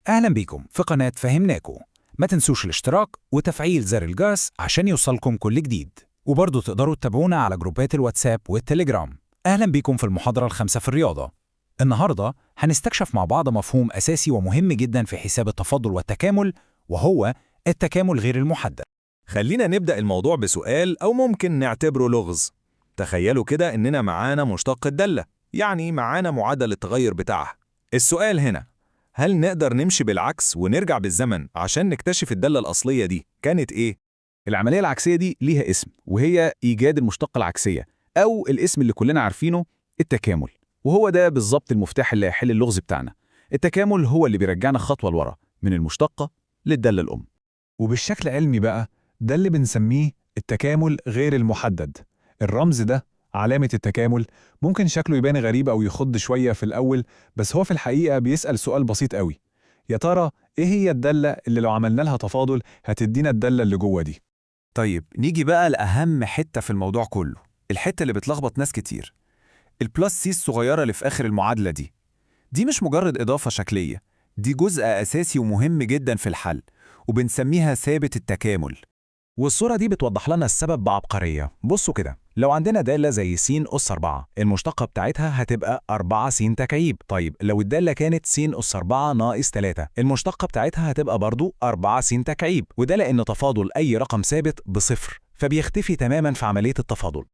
أهلا بيكم في قناة فهمناكو. ما تنسوش الاشتراك وتفعيل زر الجرس عشان يوصلكم كل جديد، وبرضه تقدروا تتابعونا على جروبات الواتساب والتليجرام. أهلا بيكم في المحاضرة الخامسة في الرياضة. النهاردة هنستكشف مع بعض مفهوم أساسي ومهم جدا في حساب التفاضل والتكامل، وهو التكامل غير المحدد. خلينا نبدأ الموضوع بسؤال أو ممكن نعتبره لغز. تخيلوا كده إننا معانا مشتق الدالة، يعني معانا معدل التغير بتاعها. السؤال هنا، هل نقدر نمشي بالعكس ونرجع بالزمن عشان نكتشف الدالة الأصلية دي كانت إيه؟ العملية العكسية دي ليها اسم، وهي إيجاد المشتقة العكسية، أو الاسم اللي كلنا عارفينه التكامل. وهو ده بالظبط المفتاح اللي هيحل اللغز بتاعنا. التكامل هو اللي بيرجعنا خطوة لورا من المشتقة للدالة الأم. وبالشكل علمي بقى ده اللي بنسميه التكامل غير المحدد. الرمز ده علامة التكامل ممكن شكله يبان غريب أو يخض شوية في الأول، بس هو في الحقيقة بيسأل سؤال بسيط قوي: يا ترى إيه هي الدالة اللي لو عملنا لها تفاضل هتدينا الدالة اللي جوه دي؟ طيب نيجي بقى لأهم حتة في الموضوع كله، الحتة اللي بتلخبط ناس كتير. البلس سي الصغيرة اللي في آخر المعادلة دي مش مجرد إضافة شكلية، دي جزء أساسي ومهم جدا في الحل، وبنسميها ثابت التكامل. والصورة دي بتوضح لنا السبب بعبقرية. بصوا كده، لو عندنا دالة زي س أس 4، المشتقة بتاعتها هتبقى 4 س تكعيب. طيب لو الدالة كانت س أس 4 ناقص 3، المشتقة بتاعتها هتبقى برضو 4 س تكعيب، وده لأن تفاضل أي رقم ثابت بصفر، فبيختفي تماما في عملية التفاضل.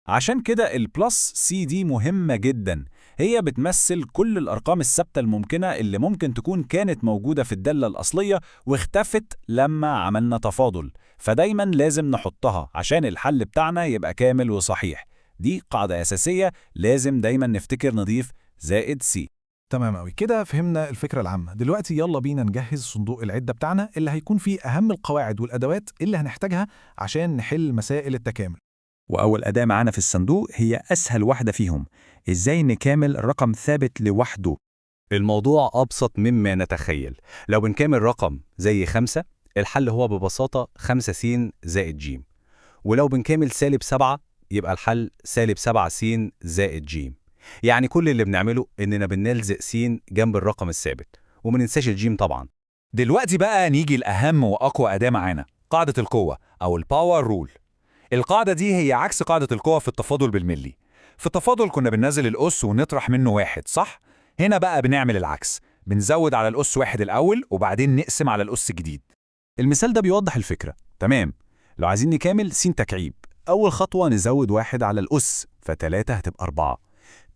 عشان كده البلس سي دي مهمة جدا، هي بتمثل كل الأرقام الثابتة الممكنة اللي ممكن تكون كانت موجودة في الدالة الأصلية واختفت لما عملنا تفاضل، فدايما لازم نحطها عشان الحل بتاعنا يبقى كامل وصحيح. دي قاعدة أساسية لازم دايما نفتكر نضيف زائد سي. تمام أوي، كده فهمنا الفكرة العامة. دلوقتي يلا بينا نجهز صندوق العدة بتاعنا اللي هيكون فيه أهم القواعد والأدوات اللي هنحتاجها عشان نحل مسائل التكامل. وأول أداة معانا في الصندوق هي أسهل واحدة فيهم، إزاي نكامل رقم ثابت لوحده. الموضوع أبسط مما نتخيل. لو بنكامل رقم زي 5، الحل هو ببساطة 5 س زائد ج. ولو بنكامل -7، يبقى الحل -7 س زائد ج. يعني كل اللي بنعمله إننا بنلزق س جنب الرقم الثابت، وما ننساش الجيم طبعا. دلوقتي بقى نيجي الأهم وأقوى أداة معانا، قاعدة القوة أو الباور رول. القاعدة دي هي عكس قاعدة القوة في التفاضل بالملي. في التفاضل كنا بننزل الأس ونطرح منه 1، صح؟ هنا بقى بنعمل العكس، بنزود على الأس 1 الأول وبعدين نقسم على الأس الجديد. المثال ده بيوضح الفكرة تمام. لو عايزين نكامل س تكعيب، أول خطوة نزود 1 على الأس، ف3 هتبقى 4.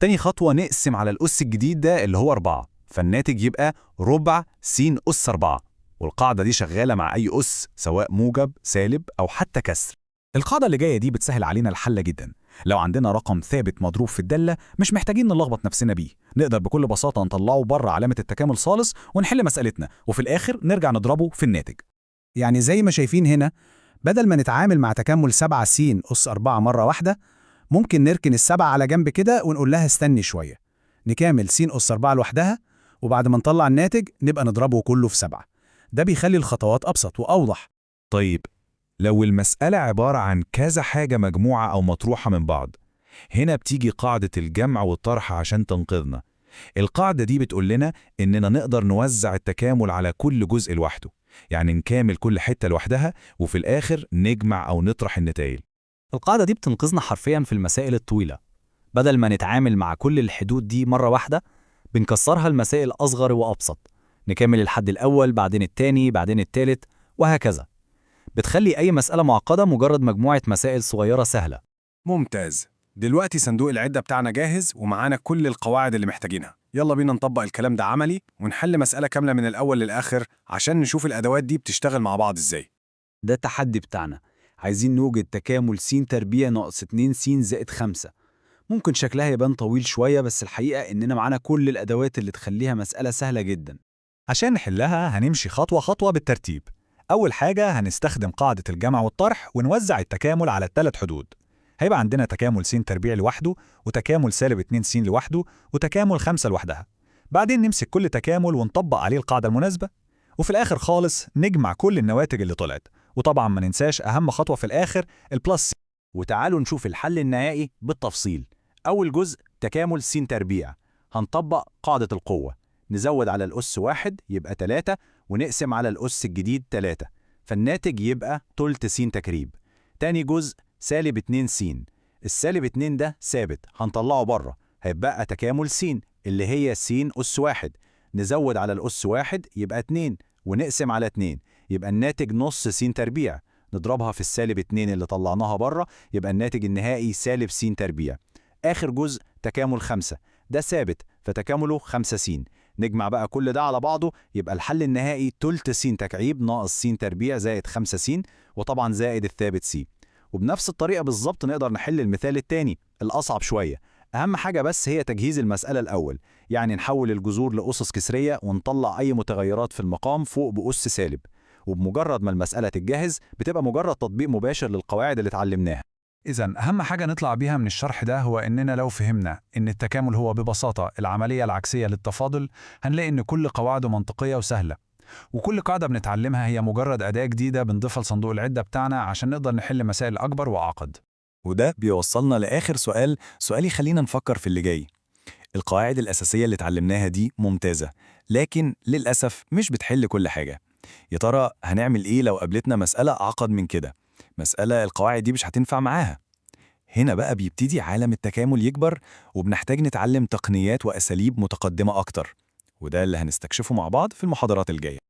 تاني خطوة نقسم على الأس الجديد ده اللي هو 4، فالناتج يبقى ربع س أس 4. والقاعدة دي شغالة مع أي أس، سواء موجب سالب أو حتى كسر. القاعدة اللي جاية دي بتسهل علينا الحل جدا. لو عندنا رقم ثابت مضروب في الدالة مش محتاجين نلخبط نفسنا بيه، نقدر بكل بساطة نطلعه بره علامة التكامل خالص ونحل مسألتنا، وفي الآخر نرجع نضربه في الناتج. يعني زي ما شايفين هنا، بدل ما نتعامل مع تكامل 7 س أس 4 مرة واحدة، ممكن نركن السبعة على جنب كده ونقول لها استني شوية، نكامل س أس 4 لوحدها، وبعد ما نطلع الناتج نبقى نضربه كله في 7. ده بيخلي الخطوات أبسط وأوضح. طيب لو المسألة عبارة عن كذا حاجة مجموعة أو مطروحة من بعض، هنا بتيجي قاعدة الجمع والطرح عشان تنقذنا. القاعدة دي بتقول لنا إننا نقدر نوزع التكامل على كل جزء لوحده، يعني نكامل كل حتة لوحدها وفي الآخر نجمع أو نطرح النتائج. القاعدة دي بتنقذنا حرفياً في المسائل الطويلة. بدل ما نتعامل مع كل الحدود دي مرة واحدة، بنكسرها لمسائل أصغر وأبسط، نكمل الحد الأول بعدين التاني بعدين التالت وهكذا. بتخلي أي مسألة معقدة مجرد مجموعة مسائل صغيرة سهلة. ممتاز. دلوقتي صندوق العدة بتاعنا جاهز ومعانا كل القواعد اللي محتاجينها. يلا بينا نطبق الكلام ده عملي ونحل مسألة كاملة من الأول للآخر عشان نشوف الأدوات دي بتشتغل مع بعض إزاي. ده التحدي بتاعنا. عايزين نوجد تكامل س تربيع ناقص 2 س زائد 5. ممكن شكلها يبان طويل شوية، بس الحقيقة إننا معانا كل الأدوات اللي تخليها مسألة سهلة جدا. عشان نحلها هنمشي خطوة خطوة بالترتيب. أول حاجة هنستخدم قاعدة الجمع والطرح ونوزع التكامل على ال3 حدود. هيبقى عندنا تكامل س تربيع لوحده، وتكامل -2 س لوحده، وتكامل 5 لوحدها. بعدين نمسك كل تكامل ونطبق عليه القاعدة المناسبة، وفي الآخر خالص نجمع كل النواتج اللي طلعت. وطبعا ما ننساش أهم خطوة في الآخر، البلس. وتعالوا نشوف الحل النهائي بالتفصيل. أول جزء تكامل س تربيع، هنطبق قاعدة القوة، نزود على الأس 1 يبقى 3 ونقسم على الأس الجديد 3، فالناتج يبقى تلت س تكريب. تاني جزء سالب 2 س، السالب 2 ده ثابت هنطلعه بره، هيبقى تكامل س اللي هي س أس 1، نزود على الأس 1 يبقى 2 ونقسم على 2 يبقى الناتج نص س تربيع، نضربها في السالب 2 اللي طلعناها بره يبقى الناتج النهائي سالب س تربيع. آخر جزء تكامل 5، ده ثابت فتكامله 5 س، نجمع بقى كل ده على بعضه يبقى الحل النهائي تلت س تكعيب ناقص س تربيع زائد 5 س، وطبعا زائد الثابت س. وبنفس الطريقة بالظبط نقدر نحل المثال التاني الأصعب شوية. أهم حاجة بس هي تجهيز المسألة الأول، يعني نحول الجذور لأسس كسرية ونطلع أي متغيرات في المقام فوق بأس سالب، وبمجرد ما المسألة تتجهز بتبقى مجرد تطبيق مباشر للقواعد اللي اتعلمناها. إذا أهم حاجة نطلع بيها من الشرح ده هو إننا لو فهمنا إن التكامل هو ببساطة العملية العكسية للتفاضل، هنلاقي إن كل قواعده منطقية وسهلة، وكل قاعدة بنتعلمها هي مجرد أداة جديدة بنضيفها لصندوق العدة بتاعنا عشان نقدر نحل مسائل أكبر وأعقد. وده بيوصلنا لآخر سؤال يخلينا نفكر في اللي جاي. القواعد الأساسية اللي اتعلمناها دي ممتازة، لكن للأسف مش بتحل كل حاجة. يا ترى هنعمل إيه لو قابلتنا مسألة أعقد من كده؟ مسألة القواعد دي مش هتنفع معاها. هنا بقى بيبتدي عالم التكامل يكبر، وبنحتاج نتعلم تقنيات وأساليب متقدمة أكتر، وده اللي هنستكشفه مع بعض في المحاضرات الجاية.